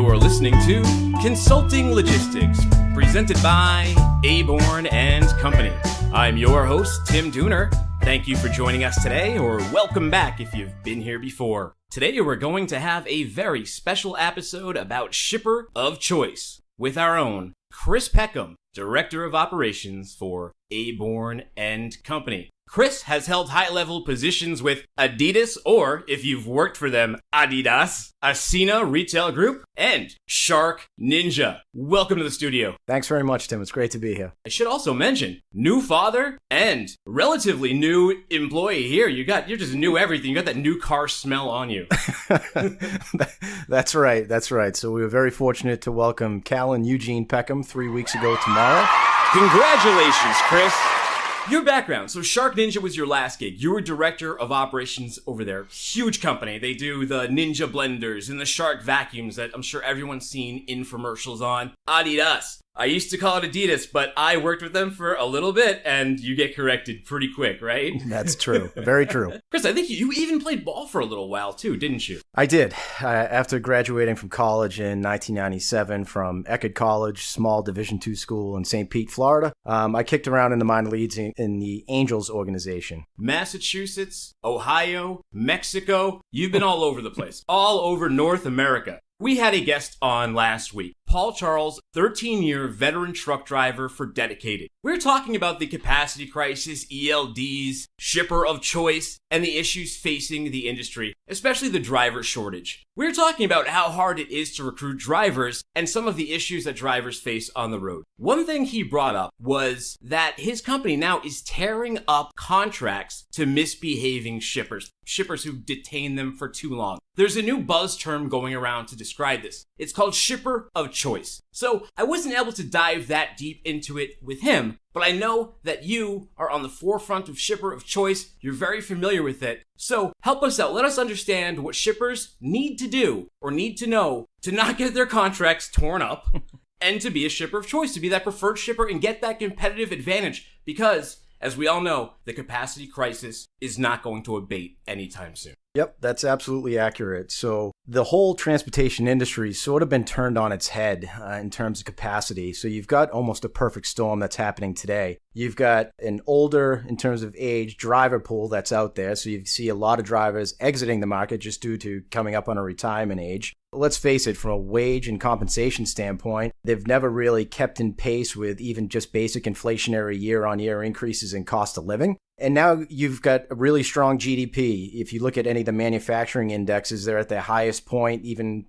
You're listening to Consulting Logistics, presented by Aborn and Company. I'm your host, Tim Dooner. Thank you for joining us today, or welcome back if you've been here before. Today we're going to have a very special episode about shipper of choice with our own Chris Peckham, Director of Operations for Aborn and Company. Chris has held high-level positions with Adidas, or, if you've worked for them, Adidas, Ascena Retail Group, and Shark Ninja. Welcome to the studio. Thanks very much, Tim. It's great to be here. I should also mention, new father and relatively new employee here. You're just new everything. You got that new car smell on you. That's right. So we were very fortunate to welcome Cal and Eugene Peckham 3 weeks ago tomorrow. Congratulations, Chris. Your background. So Shark Ninja was your last gig. You were director of operations over there. Huge company. They do the Ninja blenders and the Shark vacuums that I'm sure everyone's seen infomercials on. Adidas. I used to call it Adidas, but I worked with them for a little bit, and you get corrected pretty quick, right? That's true. Very true. Chris, I think you even played ball for a little while, too, didn't you? I did. After graduating from college in 1997 from Eckerd College, small Division II school in St. Pete, Florida, I kicked around in the minor leagues in the Angels organization. Massachusetts, Ohio, Mexico. You've been all over the place. All over North America. We had a guest on last week, Paul Charles, 13-year veteran truck driver for Dedicated. We're talking about the capacity crisis, ELDs, shipper of choice, and the issues facing the industry, especially the driver shortage. We're talking about how hard it is to recruit drivers and some of the issues that drivers face on the road. One thing he brought up was that his company now is tearing up contracts to misbehaving shippers who detain them for too long. There's a new buzz term going around to describe this. It's called shipper of choice. So I wasn't able to dive that deep into it with him, but I know that you are on the forefront of shipper of choice. You're very familiar with it. So help us out. Let us understand what shippers need to do or need to know to not get their contracts torn up and to be a shipper of choice, to be that preferred shipper and get that competitive advantage because, as we all know, the capacity crisis is not going to abate anytime soon. Yep, that's absolutely accurate. So the whole transportation industry has sort of been turned on its head in terms of capacity. So you've got almost a perfect storm that's happening today. You've got an older, in terms of age, driver pool that's out there. So you see a lot of drivers exiting the market just due to coming up on a retirement age. Let's face it, from a wage and compensation standpoint, they've never really kept in pace with even just basic inflationary year-on-year increases in cost of living. And now you've got a really strong GDP. If you look at any of the manufacturing indexes, they're at their highest point, even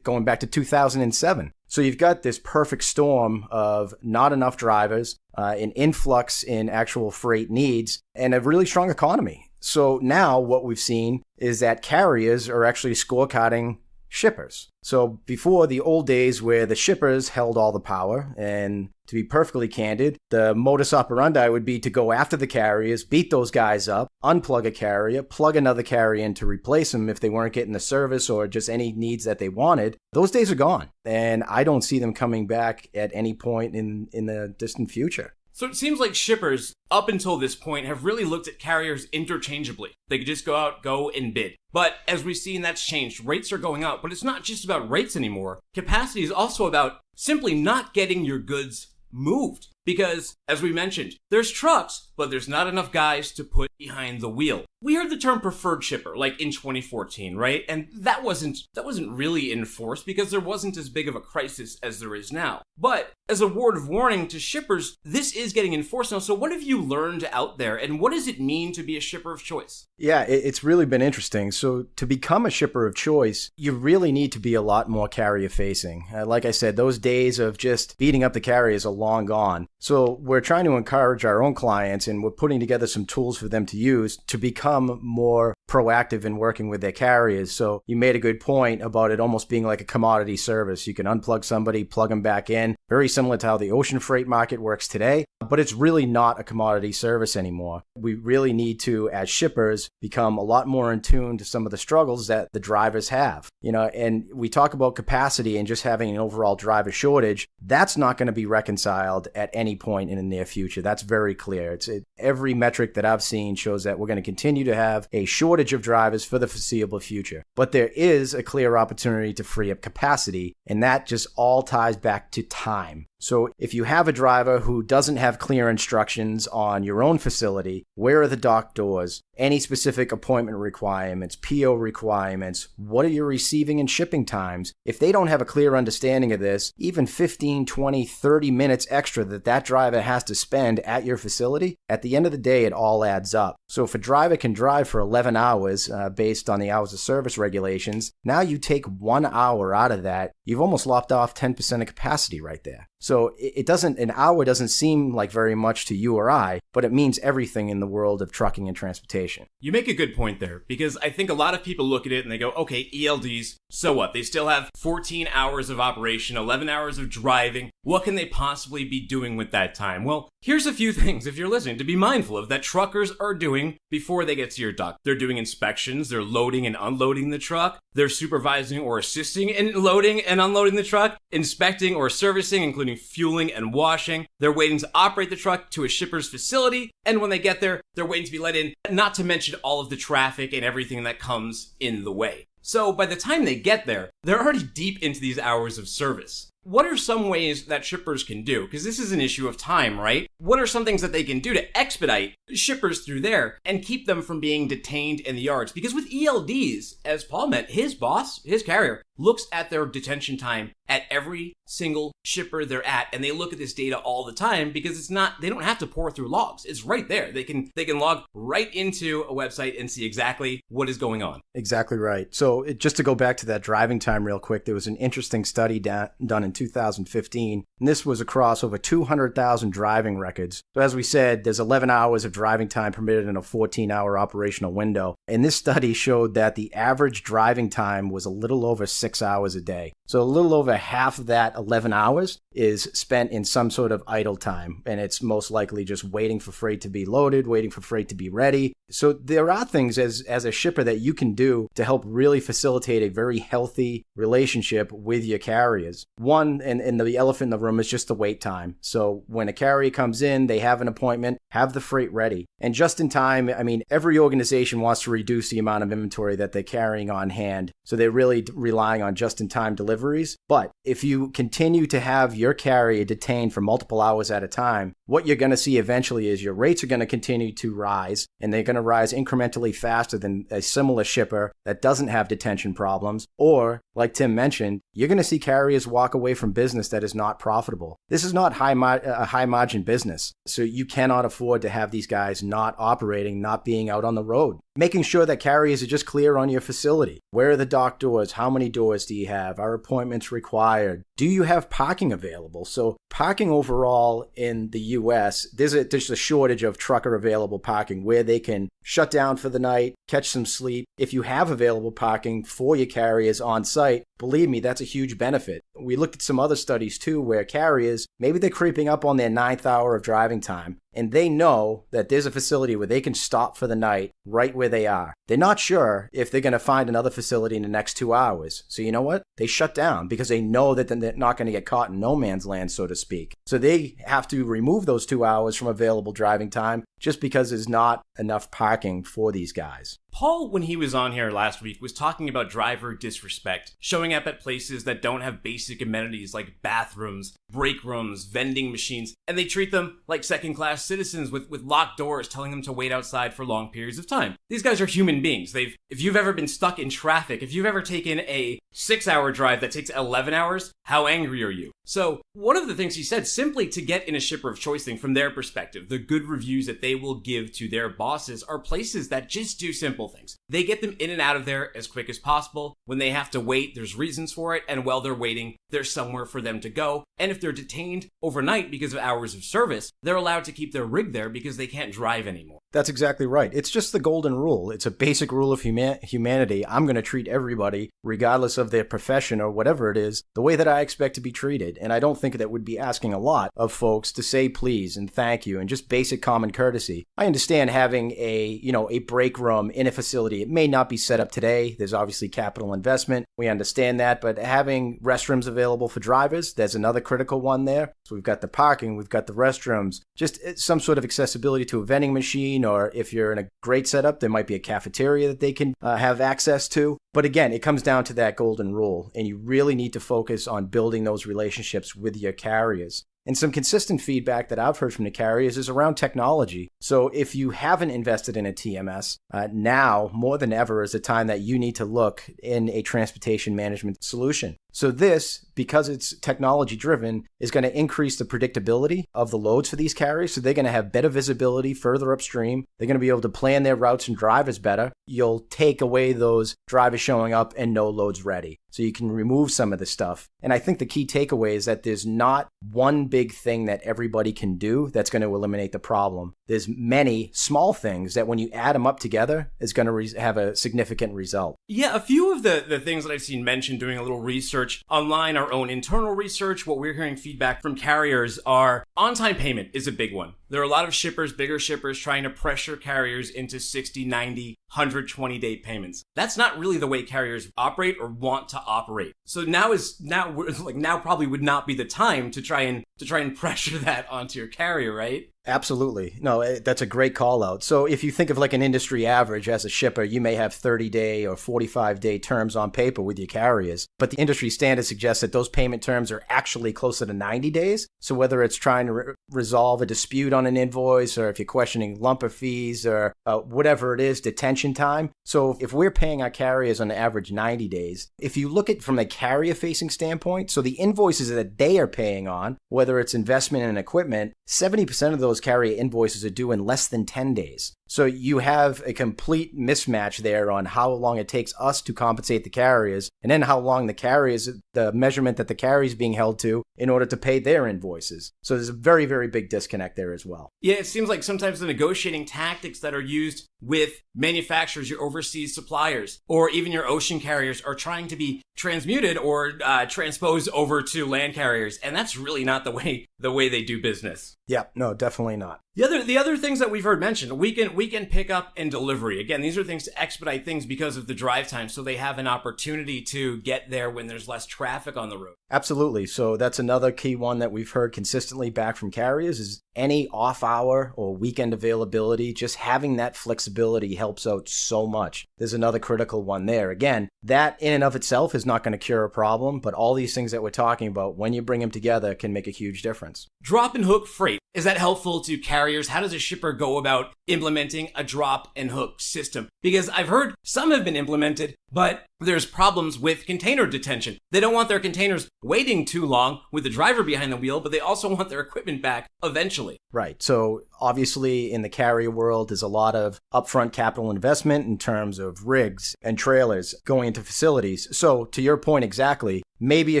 going back to 2007. So you've got this perfect storm of not enough drivers, an influx in actual freight needs, and a really strong economy. So now what we've seen is that carriers are actually scorecarding shippers. So before, the old days where the shippers held all the power, and to be perfectly candid, the modus operandi would be to go after the carriers, beat those guys up, unplug a carrier, plug another carrier in to replace them if they weren't getting the service or just any needs that they wanted. Those days are gone, and I don't see them coming back at any point in the distant future. So it seems like shippers, up until this point, have really looked at carriers interchangeably. They could just go and bid. But as we've seen, that's changed. Rates are going up, but it's not just about rates anymore. Capacity is also about simply not getting your goods moved. Because, as we mentioned, there's trucks, but there's not enough guys to put behind the wheel. We heard the term preferred shipper, like in 2014, right? And that wasn't really enforced because there wasn't as big of a crisis as there is now. But as a word of warning to shippers, this is getting enforced now. So what have you learned out there, and what does it mean to be a shipper of choice? Yeah, it's really been interesting. So to become a shipper of choice, you really need to be a lot more carrier facing. Like I said, those days of just beating up the carriers are long gone. So we're trying to encourage our own clients, and we're putting together some tools for them to use to become more proactive in working with their carriers. So you made a good point about it almost being like a commodity service. You can unplug somebody, plug them back in, very similar to how the ocean freight market works today, but it's really not a commodity service anymore. We really need to, as shippers, become a lot more in tune to some of the struggles that the drivers have. And we talk about capacity and just having an overall driver shortage. That's not going to be reconciled at any any point in the near future. That's very clear. Every metric that I've seen shows that we're going to continue to have a shortage of drivers for the foreseeable future. But there is a clear opportunity to free up capacity, and that just all ties back to time. So if you have a driver who doesn't have clear instructions on your own facility, where are the dock doors, any specific appointment requirements, PO requirements, what are your receiving and shipping times? If they don't have a clear understanding of this, even 15, 20, 30 minutes extra that driver has to spend at your facility, at the end of the day, it all adds up. So if a driver can drive for 11 hours based on the hours of service regulations, now you take 1 hour out of that, you've almost lopped off 10% of capacity right there. So an hour doesn't seem like very much to you or I, but it means everything in the world of trucking and transportation. You make a good point there, because I think a lot of people look at it and they go, okay, ELDs, so what? They still have 14 hours of operation, 11 hours of driving. What can they possibly be doing with that time? Well, here's a few things, if you're listening, to be mindful of that truckers are doing before they get to your dock. They're doing inspections, they're loading and unloading the truck, they're supervising or assisting in loading and unloading the truck, inspecting or servicing, including fueling and washing. They're waiting to operate the truck to a shipper's facility, and when they get there, they're waiting to be let in, not to mention all of the traffic and everything that comes in the way. So by the time they get there, they're already deep into these hours of service. What are some ways that shippers can do? Because this is an issue of time, right? What are some things that they can do to expedite shippers through there and keep them from being detained in the yards? Because with ELDs, as Paul meant, his boss, his carrier, looks at their detention time at every single shipper they're at, and they look at this data all the time because they don't have to pour through logs. It's right there. They can log right into a website and see exactly what is going on. Exactly right. So just to go back to that driving time real quick, there was an interesting study done in 2015, and this was across over 200,000 driving records. So as we said, there's 11 hours of driving time permitted in a 14-hour operational window, and this study showed that the average driving time was a little over 6 hours a day. So a little over half of that 11 hours is spent in some sort of idle time, and it's most likely just waiting for freight to be loaded, waiting for freight to be ready. So there are things as a shipper that you can do to help really facilitate a very healthy relationship with your carriers. One, and the elephant in the room, is just the wait time. So when a carrier comes in, they have an appointment, have the freight ready. And just in time, I mean, every organization wants to reduce the amount of inventory that they're carrying on hand. So they're really relying on just-in-time deliveries. But if you continue to have your carrier detained for multiple hours at a time, what you're going to see eventually is your rates are going to continue to rise, and they're going to rise incrementally faster than a similar shipper that doesn't have detention problems. Or, like Tim mentioned, you're going to see carriers walk away from business that is not profitable. This is not a high-margin business, so you cannot afford to have these guys not operating, not being out on the road. Making sure that carriers are just clear on your facility. Where are the dock doors? How many doors do you have? Are appointments required? Do you have parking available? So parking overall in the U.S., there's a shortage of trucker available parking where they can shut down for the night, catch some sleep. If you have available parking for your carriers on site, believe me, that's a huge benefit. We looked at some other studies too where carriers, maybe they're creeping up on their 9th hour of driving time, and they know that there's a facility where they can stop for the night right where they are. They're not sure if they're going to find another facility in the next 2 hours. So you know what? They shut down because they know that they're not going to get caught in no man's land, so to speak. So they have to remove those 2 hours from available driving time just because there's not enough parking for these guys. Paul, when he was on here last week, was talking about driver disrespect, showing up at places that don't have basic amenities like bathrooms, break rooms, vending machines, and they treat them like second-class citizens with locked doors, telling them to wait outside for long periods of time. These guys are human beings. If you've ever been stuck in traffic, if you've ever taken a 6-hour drive that takes 11 hours, how angry are you? So one of the things he said, simply to get in a shipper of choice thing from their perspective, the good reviews that they will give to their bosses are places that just do simple things. They get them in and out of there as quick as possible. When they have to wait, there's reasons for it. And while they're waiting, there's somewhere for them to go. And if they're detained overnight because of hours of service, they're allowed to keep their rig there because they can't drive anymore. That's exactly right. It's just the golden rule. It's a basic rule of humanity. I'm going to treat everybody, regardless of their profession or whatever it is, the way that I expect to be treated. And I don't think that would be asking a lot of folks to say please and thank you and just basic common courtesy. I understand having a break room in a facility It may not be set up today. There's obviously capital investment. We understand that, but having restrooms available for drivers, there's another critical one there. So we've got the parking, we've got the restrooms, just some sort of accessibility to a vending machine, or if you're in a great setup, there might be a cafeteria that they can have access to. But again, it comes down to that golden rule, and you really need to focus on building those relationships with your carriers. And some consistent feedback that I've heard from the carriers is around technology. So if you haven't invested in a TMS, now more than ever is the time that you need to look in a transportation management solution. So this, because it's technology driven, is going to increase the predictability of the loads for these carriers. So they're going to have better visibility further upstream. They're going to be able to plan their routes and drivers better. You'll take away those drivers showing up and no loads ready. So you can remove some of the stuff. And I think the key takeaway is that there's not one big thing that everybody can do that's going to eliminate the problem. There's many small things that when you add them up together is going to have a significant result. Yeah, a few of the things that I've seen mentioned doing a little research online, our own internal research, what we're hearing feedback from carriers are on-time payment is a big one. There are a lot of shippers, bigger shippers, trying to pressure carriers into 60, 90, 120-day payments. That's not really the way carriers operate or want to operate. So now probably would not be the time to try and pressure that onto your carrier, right? Absolutely. No, that's a great call out. So if you think of like an industry average as a shipper, you may have 30-day or 45-day terms on paper with your carriers, but the industry standard suggests that those payment terms are actually closer to 90 days. So whether it's trying to resolve a dispute on an invoice, or if you're questioning lumper fees, or whatever it is, detention time. So if we're paying our carriers on average 90 days, if you look at from a carrier-facing standpoint, so the invoices that they are paying on, whether it's investment in equipment, 70% of those carrier invoices are due in less than 10 days. So you have a complete mismatch there on how long it takes us to compensate the carriers, and then how long the measurement that the carrier is being held to in order to pay their invoices. So there's a very, very big disconnect there as well. Yeah, it seems like sometimes the negotiating tactics that are used with manufacturers, your overseas suppliers, or even your ocean carriers are trying to be transmuted or transposed over to land carriers, and that's really not the way they do business. Yeah, no, definitely not. The other things that we've heard mentioned, weekend pickup and delivery. Again, these are things to expedite things because of the drive time, so they have an opportunity to get there when there's less traffic on the road. Absolutely. So that's another key one that we've heard consistently back from carriers is any off-hour or weekend availability. Just having that flexibility helps out so much. There's another critical one there. Again, that in and of itself is not going to cure a problem, but all these things that we're talking about, when you bring them together, can make a huge difference. Drop and hook freight. Is that helpful to carriers? How does a shipper go about implementing a drop and hook system? Because I've heard some have been implemented, but there's problems with container detention. They don't want their containers waiting too long with the driver behind the wheel, but they also want their equipment back eventually. Right. So obviously in the carrier world, there's a lot of upfront capital investment in terms of rigs and trailers going into facilities. So to your point exactly, maybe a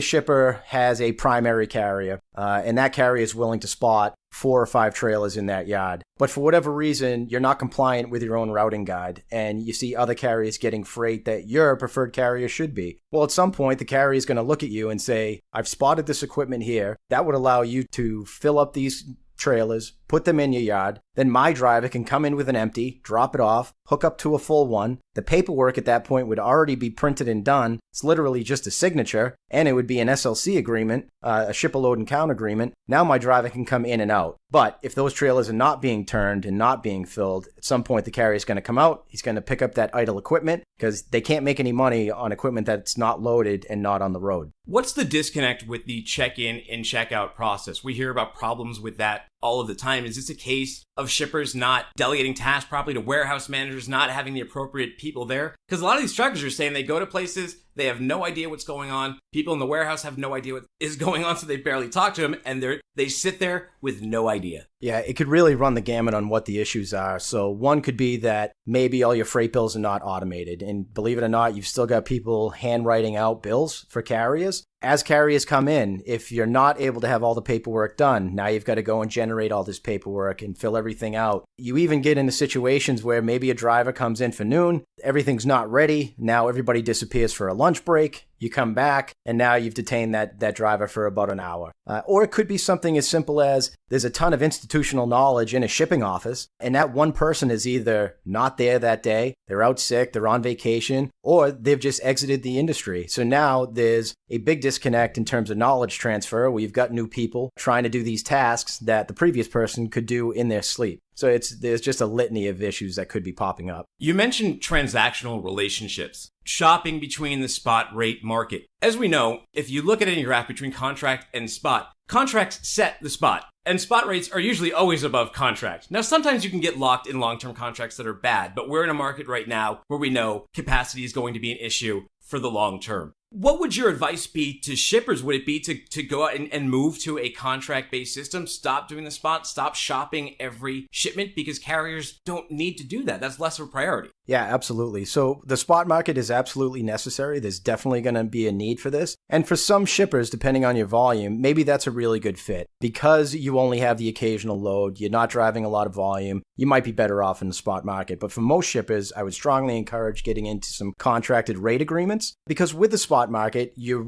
shipper has a primary carrier, and that carrier is willing to spot 4 or 5 trailers in that yard. But for whatever reason, you're not compliant with your own routing guide, and you see other carriers getting freight that your preferred carrier should be. Well, at some point, the carrier is going to look at you and say, I've spotted this equipment here. That would allow you to fill up these trailers, put them in your yard. Then my driver can come in with an empty, drop it off, hook up to a full one. The paperwork at that point would already be printed and done. It's literally just a signature, and it would be an SLC agreement, a ship a load and count agreement. Now my driver can come in and out. But if those trailers are not being turned and not being filled, at some point the carrier is going to come out. He's going to pick up that idle equipment because they can't make any money on equipment that's not loaded and not on the road. What's the disconnect with the check-in and check-out process? We hear about problems with that all of the time. Is this a case of shippers not delegating tasks properly to warehouse managers, not having the appropriate people there? Because a lot of these truckers are saying they go to places, they have no idea what's going on. People in the warehouse have no idea what is going on, so they barely talk to them, and they sit there with no idea. Yeah, it could really run the gamut on what the issues are. So one could be that maybe all your freight bills are not automated. And believe it or not, you've still got people handwriting out bills for carriers. As carriers come in, if you're not able to have all the paperwork done, now you've got to go and generate all this paperwork and fill everything out. You even get into situations where maybe a driver comes in for noon, everything's not ready. Now everybody disappears for a lunch break. You come back, and now you've detained that driver for about an hour. Or it could be something as simple as there's a ton of institutional knowledge in a shipping office, and that one person is either not there that day, they're out sick, they're on vacation, or they've just exited the industry. So now there's a big disconnect in terms of knowledge transfer, where you've got new people trying to do these tasks that the previous person could do in their sleep. So there's just a litany of issues that could be popping up. You mentioned transactional relationships, shopping between the spot rate market. As we know, if you look at any graph between contract and spot, contracts set the spot, and spot rates are usually always above contract. Now, sometimes you can get locked in long-term contracts that are bad, but we're in a market right now where we know capacity is going to be an issue for the long term. What would your advice be to shippers? Would it be to go out and move to a contract-based system, stop doing the spot, stop shopping every shipment, because carriers don't need to do that? That's less of a priority. Yeah, absolutely. So the spot market is absolutely necessary. There's definitely going to be a need for this. And for some shippers, depending on your volume, maybe that's a really good fit. Because you only have the occasional load, you're not driving a lot of volume, you might be better off in the spot market. But for most shippers, I would strongly encourage getting into some contracted rate agreements, because with the spot market, you're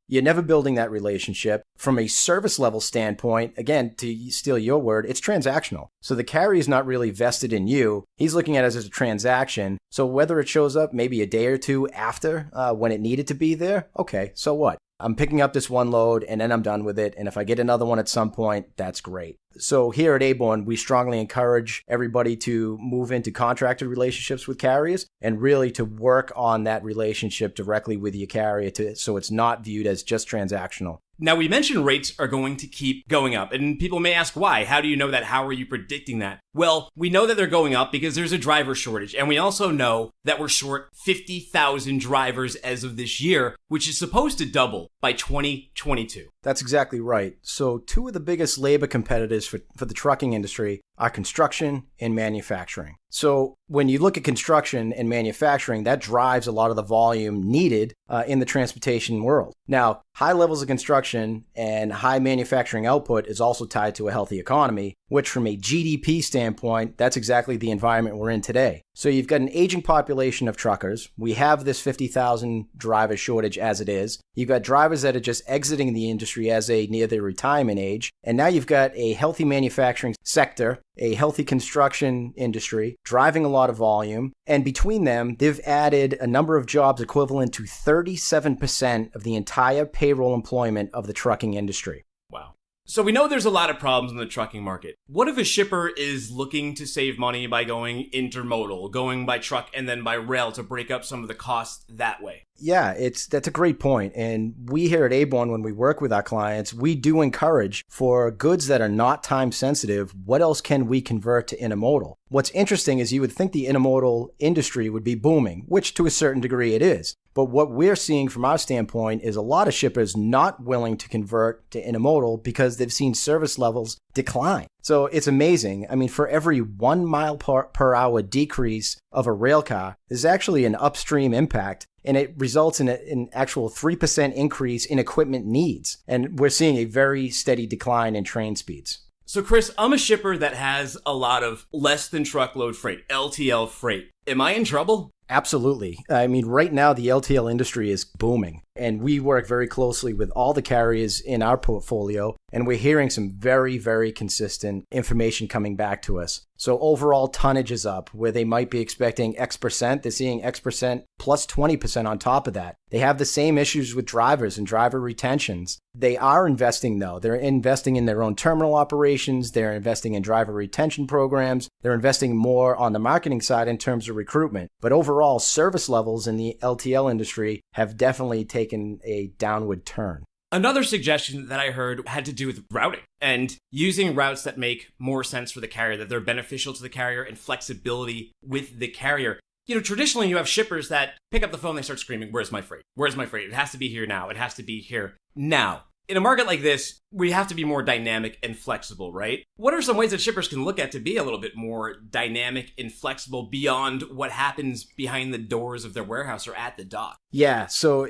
never building that relationship. From a service level standpoint, again, to steal your word, it's transactional. So the carrier is not really vested in you. He's looking at it as a transaction. So whether it shows up maybe a day or two after when it needed to be there, okay, so what? I'm picking up this one load and then I'm done with it. And if I get another one at some point, that's great. So here at Aborn, we strongly encourage everybody to move into contracted relationships with carriers and really to work on that relationship directly with your carrier so it's not viewed as just transactional. Now, we mentioned rates are going to keep going up, and people may ask why. How do you know that? How are you predicting that? Well, we know that they're going up because there's a driver shortage, and we also know that we're short 50,000 drivers as of this year, which is supposed to double by 2022. That's exactly right. So two of the biggest labor competitors for the trucking industry are construction and manufacturing. So when you look at construction and manufacturing, that drives a lot of the volume needed in the transportation world. Now, high levels of construction and high manufacturing output is also tied to a healthy economy, which from a GDP standpoint, that's exactly the environment we're in today. So you've got an aging population of truckers. We have this 50,000 driver shortage as it is. You've got drivers that are just exiting the industry as they near their retirement age. And now you've got a healthy manufacturing sector, a healthy construction industry, driving a lot of volume. And between them, they've added a number of jobs equivalent to 37% of the entire payroll employment of the trucking industry. Wow. So we know there's a lot of problems in the trucking market. What if a shipper is looking to save money by going intermodal, going by truck and then by rail to break up some of the costs that way? Yeah, that's a great point. And we here at Aborn, when we work with our clients, we do encourage for goods that are not time sensitive, what else can we convert to intermodal? What's interesting is you would think the intermodal industry would be booming, which to a certain degree it is. But what we're seeing from our standpoint is a lot of shippers not willing to convert to intermodal because they've seen service levels decline. So it's amazing. I mean, for every 1 mile per hour decrease of a rail car, there's actually an upstream impact, and it results in an actual 3% increase in equipment needs. And we're seeing a very steady decline in train speeds. So Chris, I'm a shipper that has a lot of less than truckload freight, LTL freight. Am I in trouble? Absolutely. I mean, right now, the LTL industry is booming, and we work very closely with all the carriers in our portfolio, and we're hearing some very, very consistent information coming back to us. So overall tonnage is up, where they might be expecting X percent, they're seeing X percent plus 20% on top of that. They have the same issues with drivers and driver retentions. They are investing, though. They're investing in their own terminal operations. They're investing in driver retention programs. They're investing more on the marketing side in terms of recruitment. But overall, service levels in the LTL industry have definitely taken a downward turn. Another suggestion that I heard had to do with routing and using routes that make more sense for the carrier, that they're beneficial to the carrier, and flexibility with the carrier. You know, traditionally you have shippers that pick up the phone, they start screaming, "Where's my freight? Where's my freight? It has to be here now. It has to be here now." In a market like this, we have to be more dynamic and flexible, right? What are some ways that shippers can look at to be a little bit more dynamic and flexible beyond what happens behind the doors of their warehouse or at the dock? Yeah, so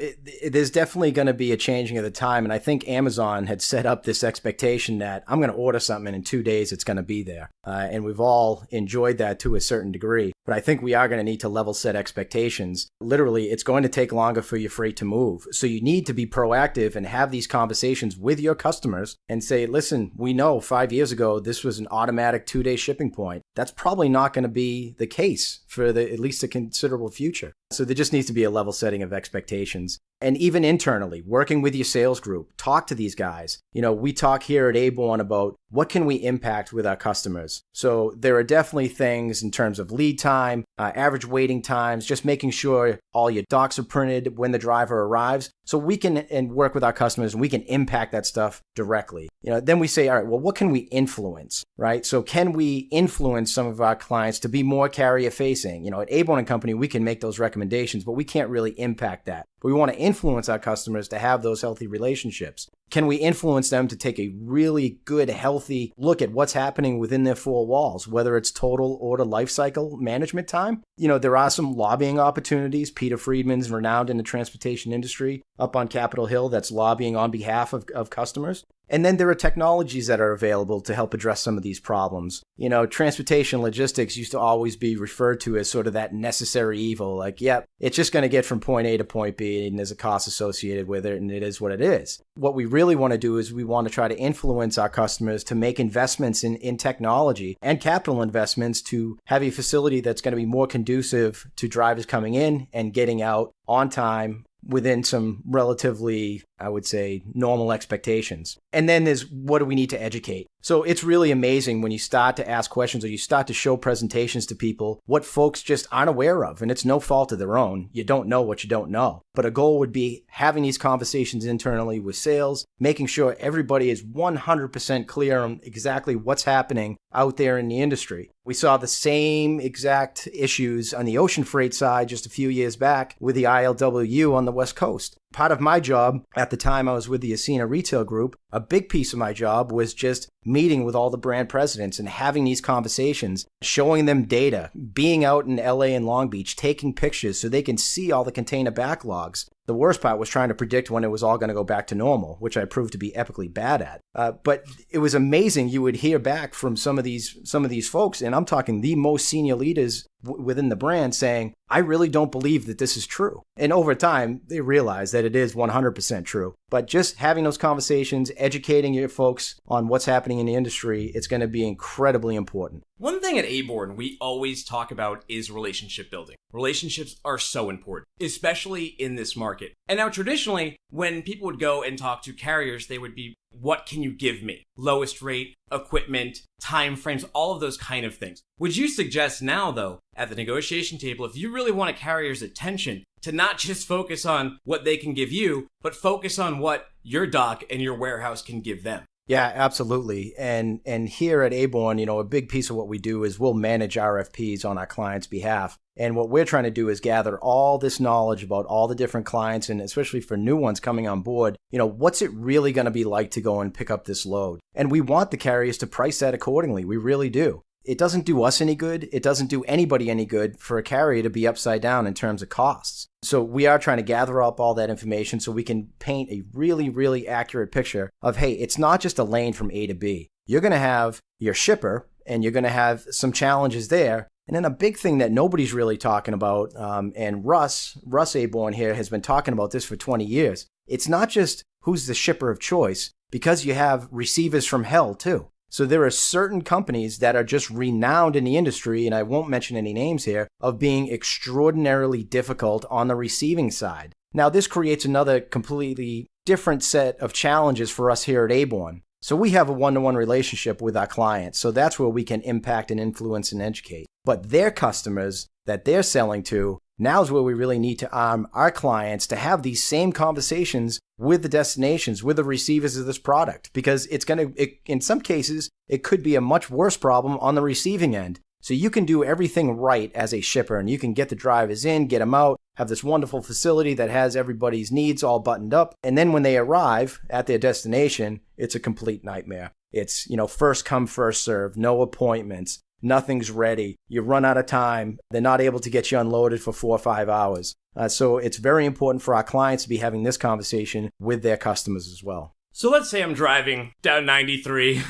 there's definitely going to be a changing of the time. And I think Amazon had set up this expectation that I'm going to order something and in 2 days it's going to be there. And we've all enjoyed that to a certain degree. but I think we are going to need to level set expectations. Literally, it's going to take longer for your freight to move. So you need to be proactive and have these conversations with your customers and say, listen, we know 5 years ago this was an automatic 2-day shipping point. That's probably not going to be the case for at least a considerable future. So there just needs to be a level setting of expectations. And even internally, working with your sales group, talk to these guys. We talk here at Aborn about what can we impact with our customers. So there are definitely things in terms of lead time, average waiting times, just making sure all your docs are printed when the driver arrives. So we can and work with our customers and we can impact that stuff directly. Then we say, all right, well, what can we influence, right? So can we influence some of our clients to be more carrier facing? At Aborn and Company, we can make those recommendations, but we can't really impact that. But we want to influence our customers to have those healthy relationships. Can we influence them to take a really good, healthy look at what's happening within their four walls, whether it's total order lifecycle management time? There are some lobbying opportunities. Peter Friedman's renowned in the transportation industry up on Capitol Hill that's lobbying on behalf of customers. And then there are technologies that are available to help address some of these problems. Transportation logistics used to always be referred to as sort of that necessary evil. Like, yep, it's just going to get from point A to point B and there's a cost associated with it and it is what it is. What we really want to do is we want to try to influence our customers to make investments in technology and capital investments to have a facility that's going to be more conducive to drivers coming in and getting out on time within some relatively, I would say, normal expectations. And then there's what do we need to educate? So it's really amazing when you start to ask questions or you start to show presentations to people what folks just aren't aware of. And it's no fault of their own. You don't know what you don't know. But a goal would be having these conversations internally with sales, making sure everybody is 100% clear on exactly what's happening out there in the industry. We saw the same exact issues on the ocean freight side just a few years back with the ILWU on the West Coast. Part of my job at the time I was with the Ascena Retail Group, a big piece of my job was just meeting with all the brand presidents and having these conversations, showing them data, being out in LA and Long Beach, taking pictures so they can see all the container backlogs. The worst part was trying to predict when it was all going to go back to normal, which I proved to be epically bad at. But it was amazing. You would hear back from some of these folks, and I'm talking the most senior leaders within the brand saying, I really don't believe that this is true. And over time, they realize that it is 100% true. But just having those conversations, educating your folks on what's happening in the industry, it's going to be incredibly important. One thing at Aborn we always talk about is relationship building. Relationships are so important, especially in this market. And now traditionally, when people would go and talk to carriers, they would be, what can you give me? Lowest rate, equipment, time frames, all of those kind of things. Would you suggest now, though, at the negotiation table, if you really want a carrier's attention, to not just focus on what they can give you, but focus on what your dock and your warehouse can give them? Yeah, absolutely. And here at Aborn, a big piece of what we do is we'll manage RFPs on our clients' behalf. And what we're trying to do is gather all this knowledge about all the different clients, and especially for new ones coming on board, what's it really going to be like to go and pick up this load? And we want the carriers to price that accordingly. We really do. It doesn't do us any good. It doesn't do anybody any good for a carrier to be upside down in terms of costs. So we are trying to gather up all that information so we can paint a really, really accurate picture of, hey, it's not just a lane from A to B. You're going to have your shipper and you're going to have some challenges there. And then a big thing that nobody's really talking about, and Russ Aborn here has been talking about this for 20 years. It's not just who's the shipper of choice, because you have receivers from hell too. So there are certain companies that are just renowned in the industry, and I won't mention any names here, of being extraordinarily difficult on the receiving side. Now, this creates another completely different set of challenges for us here at Aborn. So we have a one-to-one relationship with our clients, so that's where we can impact and influence and educate. But their customers that they're selling to, now's where we really need to arm our clients to have these same conversations with the destinations, with the receivers of this product, because in some cases, it could be a much worse problem on the receiving end. So you can do everything right as a shipper, and you can get the drivers in, get them out, have this wonderful facility that has everybody's needs all buttoned up. And then when they arrive at their destination, it's a complete nightmare. It's, first come, first serve, no appointments. Nothing's ready. You run out of time. They're not able to get you unloaded for 4 or 5 hours. So it's very important for our clients to be having this conversation with their customers as well. So let's say I'm driving down 93,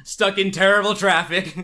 stuck in terrible traffic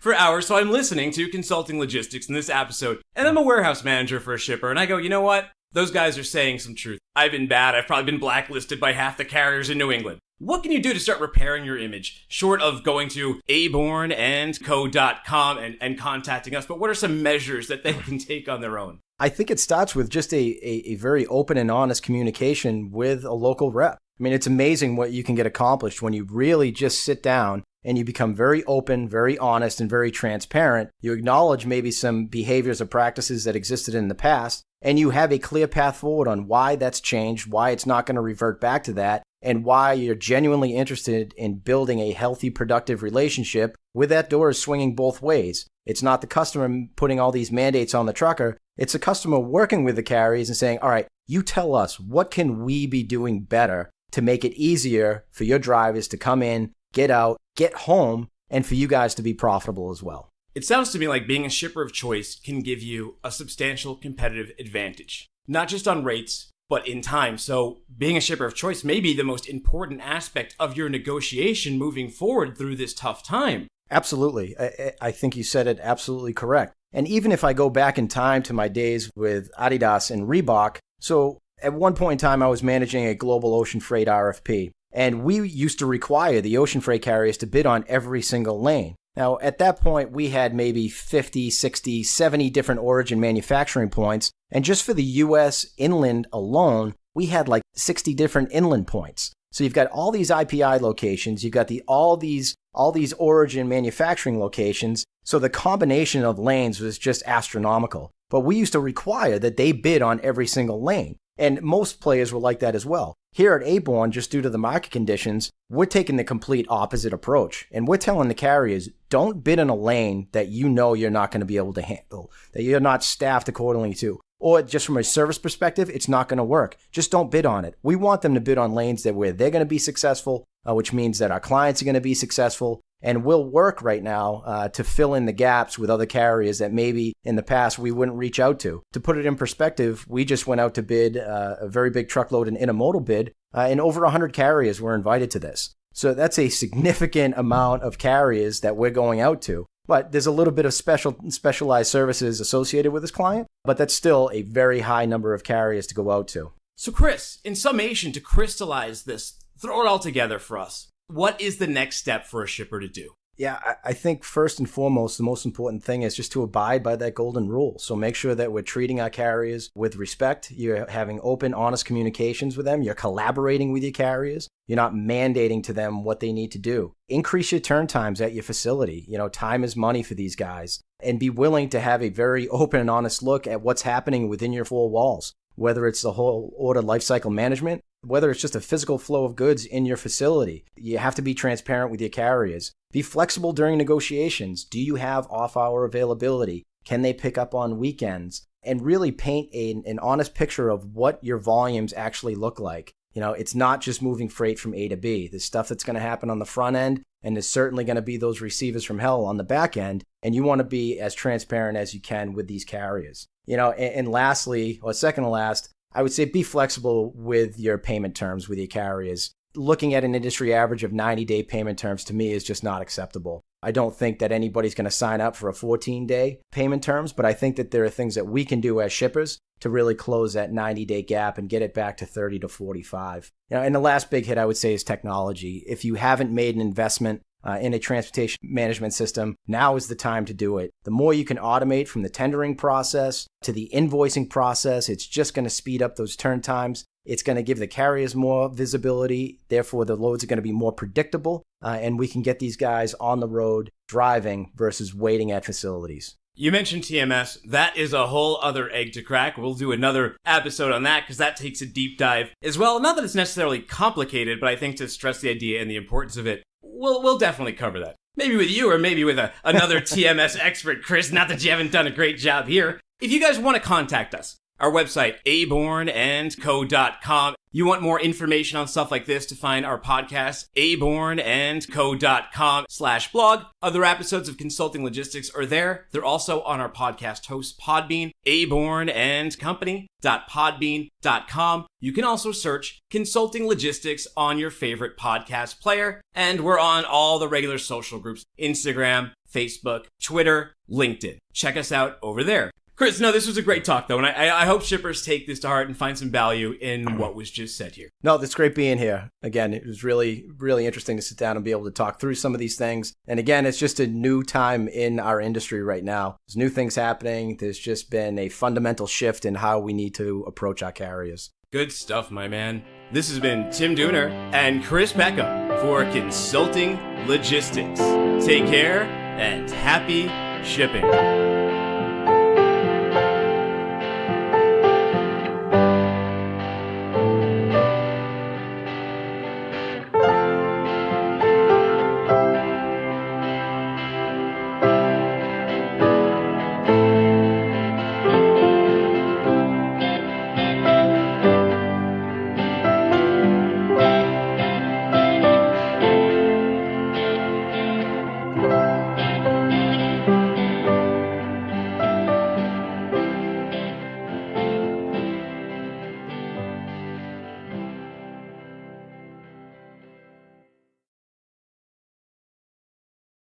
for hours, so I'm listening to Consulting Logistics in this episode, and I'm a warehouse manager for a shipper, and I go, you know what? Those guys are saying some truth. I've been bad. I've probably been blacklisted by half the carriers in New England. What can you do to start repairing your image, short of going to abornandco.com and contacting us? But what are some measures that they can take on their own? I think it starts with just a very open and honest communication with a local rep. I mean, it's amazing what you can get accomplished when you really just sit down and you become very open, very honest, and very transparent. You acknowledge maybe some behaviors or practices that existed in the past, and you have a clear path forward on why that's changed, why it's not going to revert back to that, and why you're genuinely interested in building a healthy, productive relationship with that door swinging both ways. It's not the customer putting all these mandates on the trucker. It's the customer working with the carriers and saying, all right, you tell us, what can we be doing better to make it easier for your drivers to come in, get out, get home, and for you guys to be profitable as well? It sounds to me like being a shipper of choice can give you a substantial competitive advantage, not just on rates, but in time. So being a shipper of choice may be the most important aspect of your negotiation moving forward through this tough time. Absolutely. I think you said it absolutely correct. And even if I go back in time to my days with Adidas and Reebok, so at one point in time, I was managing a global ocean freight RFP, and we used to require the ocean freight carriers to bid on every single lane. Now, at that point, we had maybe 50, 60, 70 different origin manufacturing points, and just for the U.S. inland alone, we had like 60 different inland points. So you've got all these IPI locations, you've got all these origin manufacturing locations, so the combination of lanes was just astronomical. But we used to require that they bid on every single lane. And most players were like that as well. Here at Aborn, just due to the market conditions, we're taking the complete opposite approach. And we're telling the carriers, don't bid in a lane that you know you're not going to be able to handle, that you're not staffed accordingly to. Or just from a service perspective, it's not going to work. Just don't bid on it. We want them to bid on lanes where they're going to be successful, which means that our clients are going to be successful. And we'll work right now to fill in the gaps with other carriers that maybe in the past we wouldn't reach out to. To put it in perspective, we just went out to bid a very big truckload and intermodal bid, and over 100 carriers were invited to this. So that's a significant amount of carriers that we're going out to. But there's a little bit of specialized services associated with this client, but that's still a very high number of carriers to go out to. So Chris, in summation, to crystallize this, throw it all together for us. What is the next step for a shipper to do? Yeah, I think first and foremost, the most important thing is just to abide by that golden rule. So make sure that we're treating our carriers with respect. You're having open, honest communications with them. You're collaborating with your carriers. You're not mandating to them what they need to do. Increase your turn times at your facility. Time is money for these guys. And be willing to have a very open and honest look at what's happening within your four walls, whether it's the whole order lifecycle management, whether it's just a physical flow of goods in your facility. You have to be transparent with your carriers. Be flexible during negotiations. Do you have off-hour availability? Can they pick up on weekends? And really paint an honest picture of what your volumes actually look like. It's not just moving freight from A to B. There's stuff that's going to happen on the front end, and there's certainly going to be those receivers from hell on the back end. And you want to be as transparent as you can with these carriers. And lastly, or second to last, I would say be flexible with your payment terms with your carriers. Looking at an industry average of 90-day payment terms to me is just not acceptable. I don't think that anybody's going to sign up for a 14-day payment terms, but I think that there are things that we can do as shippers to really close that 90-day gap and get it back to 30 to 45. And the last big hit I would say is technology. If you haven't made an investment in a transportation management system, now is the time to do it. The more you can automate from the tendering process to the invoicing process, it's just going to speed up those turn times. It's going to give the carriers more visibility. Therefore, the loads are going to be more predictable, and we can get these guys on the road driving versus waiting at facilities. You mentioned TMS. That is a whole other egg to crack. We'll do another episode on that because that takes a deep dive as well. Not that it's necessarily complicated, but I think to stress the idea and the importance of it, we'll definitely cover that. Maybe with you or maybe with another TMS expert, Chris. Not that you haven't done a great job here. If you guys want to contact us, our website, abornandco.com. You want more information on stuff like this to find our podcast, abornandco.com/blog. Other episodes of Consulting Logistics are there. They're also on our podcast host, Podbean, abornandcompany.podbean.com. You can also search Consulting Logistics on your favorite podcast player. And we're on all the regular social groups, Instagram, Facebook, Twitter, LinkedIn. Check us out over there. Chris, no, this was a great talk, though, and I hope shippers take this to heart and find some value in what was just said here. No, it's great being here. Again, it was really, really interesting to sit down and be able to talk through some of these things. And again, it's just a new time in our industry right now. There's new things happening. There's just been a fundamental shift in how we need to approach our carriers. Good stuff, my man. This has been Tim Dooner and Chris Peckham for Consulting Logistics. Take care and happy shipping.